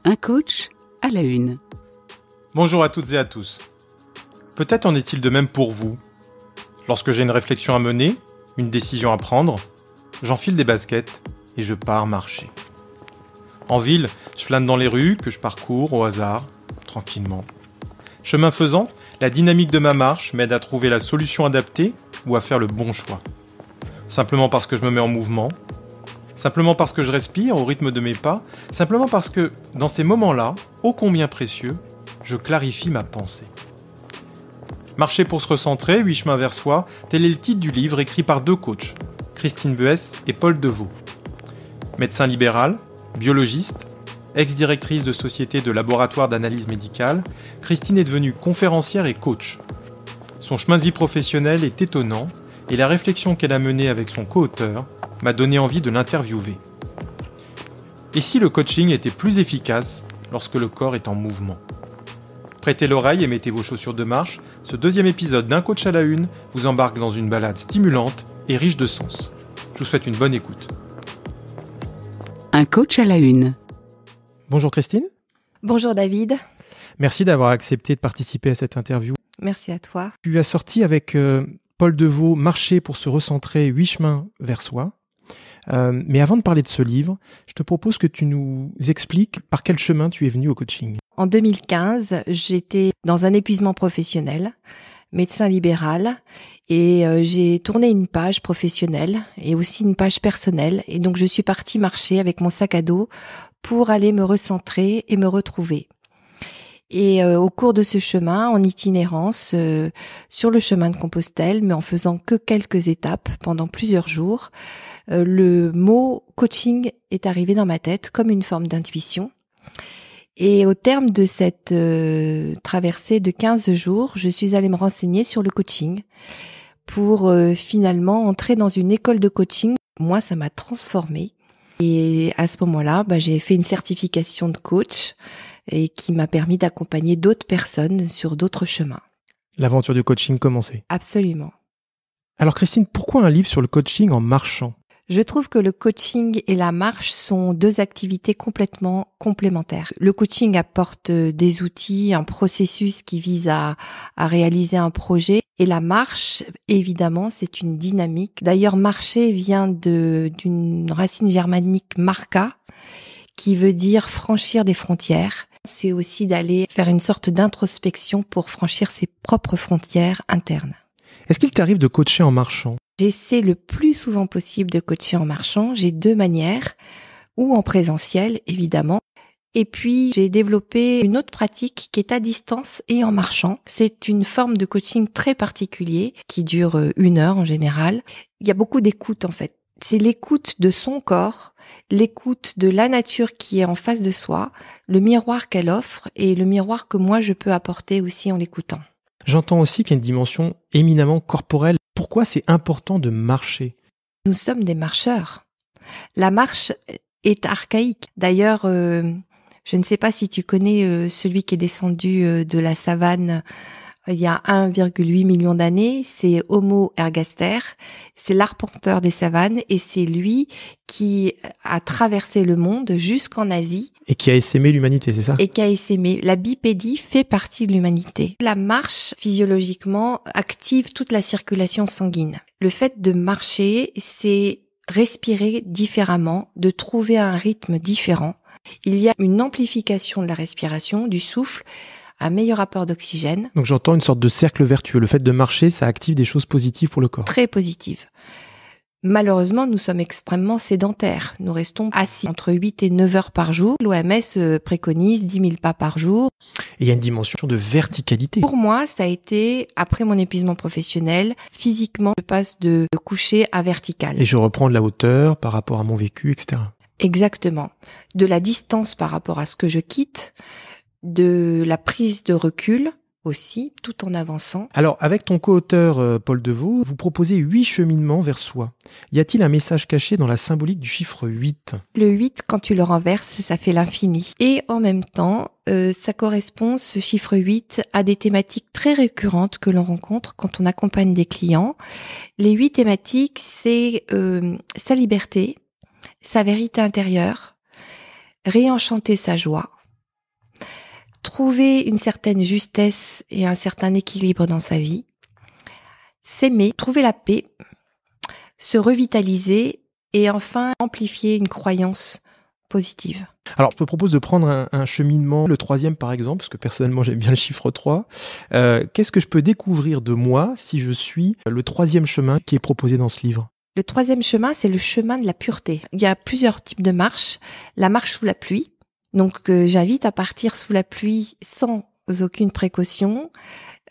Un coach à la une. Bonjour à toutes et à tous. Peut-être en est-il de même pour vous. Lorsque j'ai une réflexion à mener, une décision à prendre, j'enfile des baskets et je pars marcher. En ville, je flâne dans les rues que je parcours au hasard, tranquillement. Chemin faisant, la dynamique de ma marche m'aide à trouver la solution adaptée ou à faire le bon choix. Simplement parce que je me mets en mouvement, simplement parce que je respire au rythme de mes pas, simplement parce que, dans ces moments-là, ô combien précieux, je clarifie ma pensée. Marcher pour se recentrer, 8 chemins vers soi, tel est le titre du livre écrit par deux coachs, Christine Buès et Paul Devaux. Médecin libéral, biologiste, ex-directrice de société de laboratoire d'analyse médicale, Christine est devenue conférencière et coach. Son chemin de vie professionnel est étonnant et la réflexion qu'elle a menée avec son co-auteur m'a donné envie de l'interviewer. Et si le coaching était plus efficace lorsque le corps est en mouvement ? Prêtez l'oreille et mettez vos chaussures de marche, ce deuxième épisode d'Un coach à la une vous embarque dans une balade stimulante et riche de sens. Je vous souhaite une bonne écoute. Un coach à la une. Bonjour Christine. Bonjour David. Merci d'avoir accepté de participer à cette interview. Merci à toi. Tu as sorti avec Paul Devaux « Marcher pour se recentrer, 8 chemins vers soi ». Mais avant de parler de ce livre, je te propose que tu nous expliques par quel chemin tu es venu au coaching. En 2015, j'étais dans un épuisement professionnel, médecin libéral, et j'ai tourné une page professionnelle et aussi une page personnelle. Et donc je suis partie marcher avec mon sac à dos pour aller me recentrer et me retrouver. Et au cours de ce chemin, en itinérance, sur le chemin de Compostelle, mais en faisant que quelques étapes pendant plusieurs jours, le mot coaching est arrivé dans ma tête comme une forme d'intuition. Et au terme de cette traversée de 15 jours, je suis allée me renseigner sur le coaching pour finalement entrer dans une école de coaching. Moi, ça m'a transformée. Et à ce moment-là, j'ai fait une certification de coach et qui m'a permis d'accompagner d'autres personnes sur d'autres chemins. L'aventure du coaching commençait. Absolument. Alors Christine, pourquoi un livre sur le coaching en marchant ? Je trouve que le coaching et la marche sont deux activités complètement complémentaires. Le coaching apporte des outils, un processus qui vise à réaliser un projet. Et la marche, évidemment, c'est une dynamique. D'ailleurs, marcher vient d'une racine germanique marca, qui veut dire franchir des frontières. C'est aussi d'aller faire une sorte d'introspection pour franchir ses propres frontières internes. Est-ce qu'il t'arrive de coacher en marchant ? J'essaie le plus souvent possible de coacher en marchant. J'ai deux manières, ou en présentiel, évidemment. Et puis, j'ai développé une autre pratique qui est à distance et en marchant. C'est une forme de coaching très particulier qui dure 1 heure en général. Il y a beaucoup d'écoute en fait. C'est l'écoute de son corps, l'écoute de la nature qui est en face de soi, le miroir qu'elle offre et le miroir que moi je peux apporter aussi en l'écoutant. J'entends aussi qu'il y a une dimension éminemment corporelle. Pourquoi c'est important de marcher ? Nous sommes des marcheurs. La marche est archaïque. D'ailleurs, je ne sais pas si tu connais celui qui est descendu de la savane il y a 1,8 million d'années, c'est Homo ergaster, c'est l'arpenteur des savanes et c'est lui qui a traversé le monde jusqu'en Asie. Et qui a essaimé l'humanité, c'est ça ? Et qui a essaimé. La bipédie fait partie de l'humanité. La marche, physiologiquement, active toute la circulation sanguine. Le fait de marcher, c'est respirer différemment, de trouver un rythme différent. Il y a une amplification de la respiration, du souffle, un meilleur apport d'oxygène. Donc j'entends une sorte de cercle vertueux. Le fait de marcher, ça active des choses positives pour le corps. Très positives. Malheureusement, nous sommes extrêmement sédentaires. Nous restons assis entre 8 et 9 heures par jour. L'OMS préconise 10 000 pas par jour. Et il y a une dimension de verticalité. Pour moi, ça a été, après mon épuisement professionnel, physiquement, je passe de coucher à vertical. Et je reprends de la hauteur par rapport à mon vécu, etc. Exactement. De la distance par rapport à ce que je quitte, de la prise de recul aussi, tout en avançant. Alors, avec ton co-auteur Paul Devaux, vous proposez 8 cheminements vers soi. Y a-t-il un message caché dans la symbolique du chiffre 8 ? Le 8, quand tu le renverses, ça fait l'infini. Et en même temps, ça correspond, ce chiffre 8, à des thématiques très récurrentes que l'on rencontre quand on accompagne des clients. Les 8 thématiques, c'est sa liberté, sa vérité intérieure, réenchanter sa joie, trouver une certaine justesse et un certain équilibre dans sa vie, s'aimer, trouver la paix, se revitaliser et enfin amplifier une croyance positive. Alors, je te propose de prendre un cheminement, le 3e par exemple, parce que personnellement j'aime bien le chiffre 3. Qu'est-ce que je peux découvrir de moi si je suis le 3e chemin qui est proposé dans ce livre ? Le 3e chemin, c'est le chemin de la pureté. Il y a plusieurs types de marches. La marche sous la pluie. Donc, j'invite à partir sous la pluie sans aucune précaution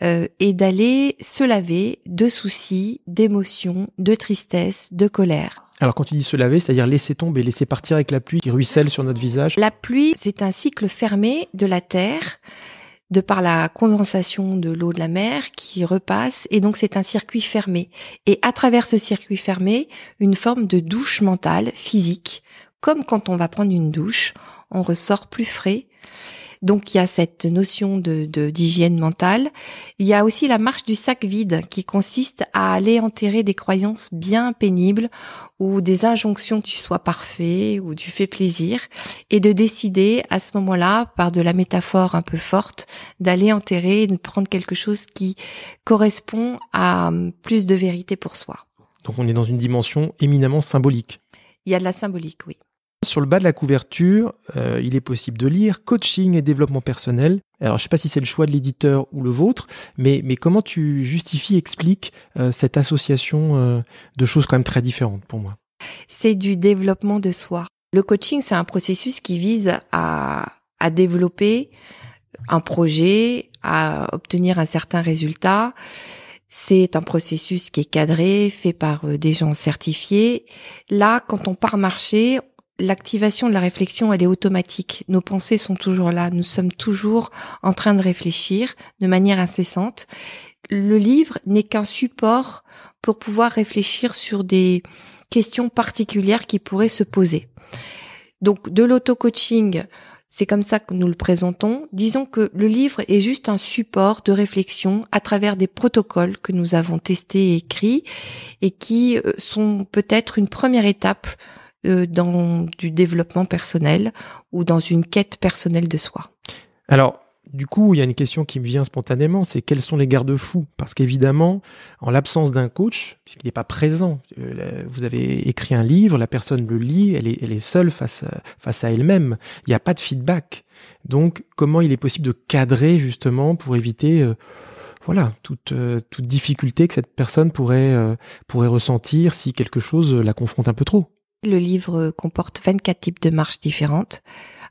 et d'aller se laver de soucis, d'émotions, de tristesse, de colère. Alors quand tu dis se laver, c'est-à-dire laisser tomber, laisser partir avec la pluie qui ruisselle sur notre visage. La pluie, c'est un cycle fermé de la terre, de par la condensation de l'eau de la mer qui repasse, et donc c'est un circuit fermé. Et à travers ce circuit fermé, une forme de douche mentale, physique, comme quand on va prendre une douche, on ressort plus frais. Donc il y a cette notion d'hygiène mentale. Il y a aussi la marche du sac vide qui consiste à aller enterrer des croyances bien pénibles ou des injonctions que tu sois parfait ou tu fais plaisir et de décider à ce moment-là, par de la métaphore un peu forte, d'aller enterrer et de prendre quelque chose qui correspond à plus de vérité pour soi. Donc on est dans une dimension éminemment symbolique. Il y a de la symbolique, oui. Sur le bas de la couverture, il est possible de lire coaching et développement personnel. Alors, je ne sais pas si c'est le choix de l'éditeur ou le vôtre, mais comment tu justifies, expliques cette association de choses quand même très différentes pour moi ? C'est du développement de soi. Le coaching, c'est un processus qui vise à développer un projet, à obtenir un certain résultat. C'est un processus qui est cadré, fait par des gens certifiés. Là, quand on part marcher, l'activation de la réflexion, elle est automatique. Nos pensées sont toujours là. Nous sommes toujours en train de réfléchir de manière incessante. Le livre n'est qu'un support pour pouvoir réfléchir sur des questions particulières qui pourraient se poser. Donc, de l'auto-coaching, c'est comme ça que nous le présentons. Disons que le livre est juste un support de réflexion à travers des protocoles que nous avons testés et écrits et qui sont peut-être une première étape dans du développement personnel ou dans une quête personnelle de soi. Alors, du coup, il y a une question qui me vient spontanément, c'est quels sont les garde-fous ? Parce qu'évidemment, en l'absence d'un coach, puisqu'il n'est pas présent, vous avez écrit un livre, la personne le lit, elle est seule face à elle-même. Il n'y a pas de feedback. Donc, comment il est possible de cadrer justement pour éviter toute difficulté que cette personne pourrait ressentir si quelque chose la confronte un peu trop ? Le livre comporte 24 types de marches différentes,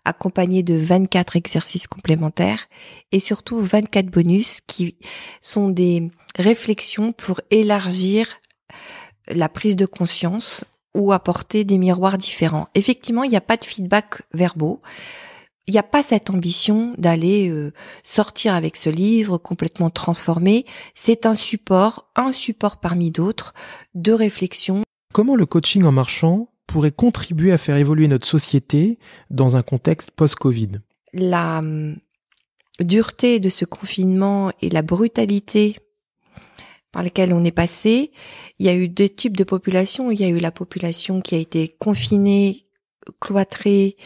accompagnés de 24 exercices complémentaires et surtout 24 bonus qui sont des réflexions pour élargir la prise de conscience ou apporter des miroirs différents. Effectivement, il n'y a pas de feedback verbaux. Il n'y a pas cette ambition d'aller sortir avec ce livre complètement transformé. C'est un support parmi d'autres de réflexion. Comment le coaching en marchant pourrait contribuer à faire évoluer notre société dans un contexte post-Covid ? La dureté de ce confinement et la brutalité par laquelle on est passé, il y a eu deux types de populations. Il y a eu la population qui a été confinée, cloîtrée,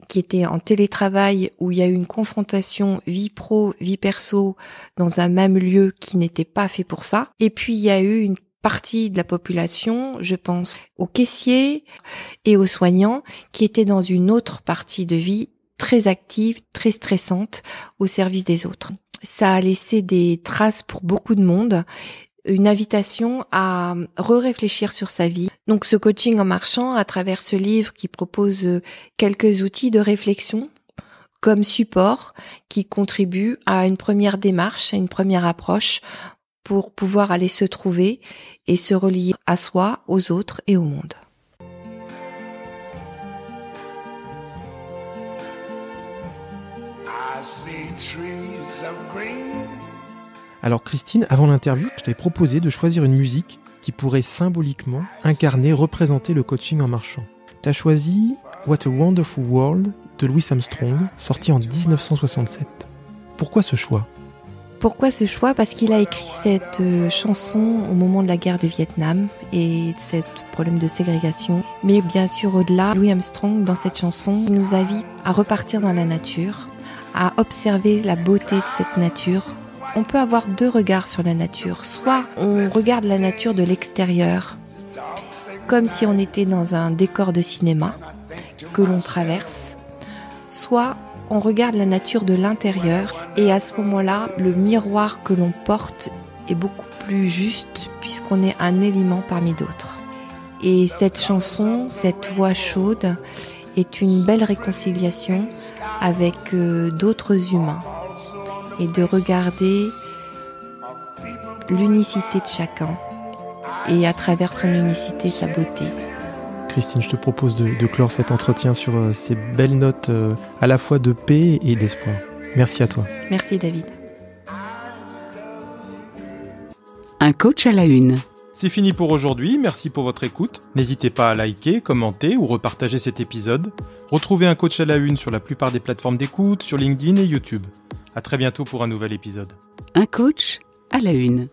qui était en télétravail, où il y a eu une confrontation vie pro, vie perso dans un même lieu qui n'était pas fait pour ça. Et puis il y a eu une partie de la population, je pense aux caissiers et aux soignants, qui étaient dans une autre partie de vie très active, très stressante, au service des autres. Ça a laissé des traces pour beaucoup de monde, une invitation à réfléchir sur sa vie. Donc ce coaching en marchant, à travers ce livre qui propose quelques outils de réflexion comme support, qui contribue à une première démarche, à une première approche, pour pouvoir aller se trouver et se relier à soi, aux autres et au monde. Alors Christine, avant l'interview, je t'avais proposé de choisir une musique qui pourrait symboliquement incarner, représenter le coaching en marchant. Tu as choisi What a Wonderful World de Louis Armstrong, sorti en 1967. Pourquoi ce choix ? Pourquoi ce choix ? Parce qu'il a écrit cette chanson au moment de la guerre du Vietnam et ce problème de ségrégation. Mais bien sûr, au-delà, Louis Armstrong, dans cette chanson, il nous invite à repartir dans la nature, à observer la beauté de cette nature. On peut avoir 2 regards sur la nature. Soit on regarde la nature de l'extérieur, comme si on était dans un décor de cinéma que l'on traverse. Soit on regarde la nature de l'intérieur et à ce moment-là, le miroir que l'on porte est beaucoup plus juste puisqu'on est un élément parmi d'autres. Et cette chanson, cette voix chaude est une belle réconciliation avec d'autres humains et de regarder l'unicité de chacun et à travers son unicité, sa beauté. Christine, je te propose de clore cet entretien sur ces belles notes à la fois de paix et d'espoir. Merci à toi. Merci David. Un coach à la une. C'est fini pour aujourd'hui, merci pour votre écoute. N'hésitez pas à liker, commenter ou repartager cet épisode. Retrouvez un coach à la une sur la plupart des plateformes d'écoute, sur LinkedIn et YouTube. À très bientôt pour un nouvel épisode. Un coach à la une.